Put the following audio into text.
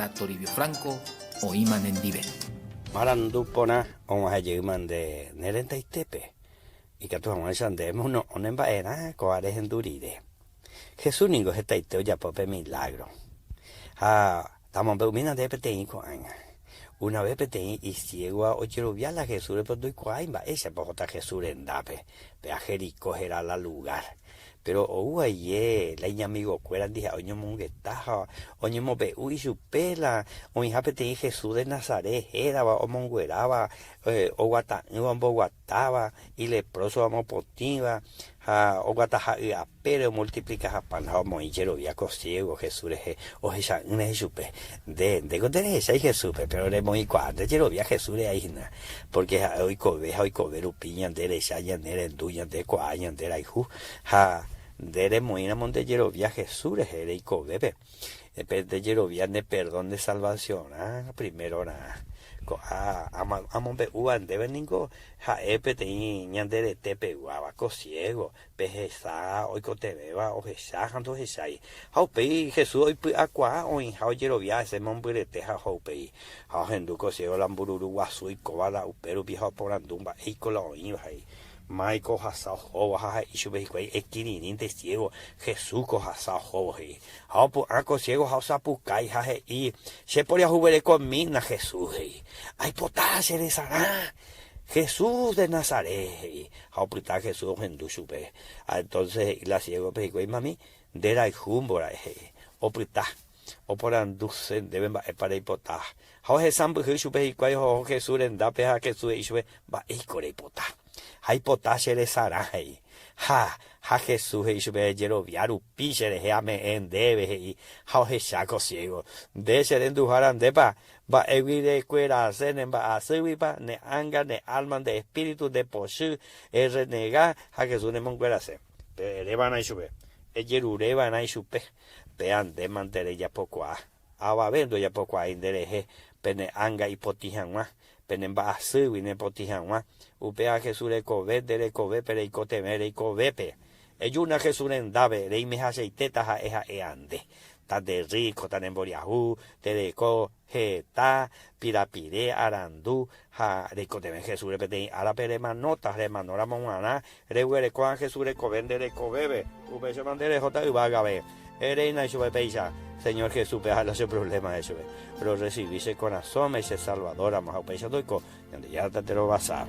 para Toribio Franco o Iman en Diven. Marandupona on hayuman de Nerenta y Tepe. Y que tu vamos a andemos no en baena coares en duride. Jesús ningo hetaiteo ya pope milagro. Estamos beumina de peteín con aña. Una vez peteín y ciego a ocherubia la Jesús le puedo ir coaimba. Ese pojota Jesús en dape. Ve a Jericó era la lugar. Pero oye, la iña amigo cueran dije, oño monguetaja, oño mobe uy su pela, oño peteín Jesús de Nazaret, era o mongueraba, o guataba, y leproso vamos potiva, o guataja y apero multiplica a pan, o moichero via cosiego, Jesús o esa una Jesús de contener esa Jesús, pero le muy cuadro, chero via Jesús ahí na, porque hoy cover upiñan de esa yanera en duyan de coañan de la hijo, de moina montellero via Jesús era y cobebe, de yerovia de perdón de salvación, primero na. Amombe uan de beningo epete ñandere tepe guava cosiego pejesa hoy cotebeba o jesa janto jesai haupei Jesús hoy aqua hoy hauyerovia ese mombrete haupei hendu cosiego lambururu guasu y cobala upero viejo porandumba y cola oin hai Michael Hasao Hoba y su vehículo equilín de ciego Jesús Hasao Hoba Haupo Arco ciego Hausapu Kai y se podía jugar con na Jesús hay potasio de Sará Jesús de Nazaret Haupita Jesús en Dushube entonces la ciego vehículo y mami de la jumbora oprita o por anducen deben para hipotar Hauhe Sambu Jesús vehículo Jesús en da peja Jesús y sube va y corepota hay potasio de Sarai. Jesús y su bellero viaru piche de jame en debe y saco ciego. De ser endujaran de pa, va evide cuera senen va a servipa, ne anga, ne alma de espíritu de poshu, renega, Jesús ne monguera se. Reban a sube. Reban a supe. Vean de mantere ya poco a. Aba vendo ya poco a indereje, pene anga y potijanwa. Penemba asui ne potijanwa. Upea Jesús le cobe, pero y cotemere y cobepe. Eyuna Jesús en dave, le me aceiteta ja eja eande. Tan de rico, tan en boriahu, teleco, jeta, pirapire, arandú, ja, recoteme Jesús le pete, ara perema nota, remanora monana, rehuere coan Jesús le cobende le cobebe, upecho mandere jota y vagabe. Reina y su peisa, Señor Jesús, peja ese problema eso, pero recibirse con asome ese salvador, a más a peisa doico, donde ya te lo vas a.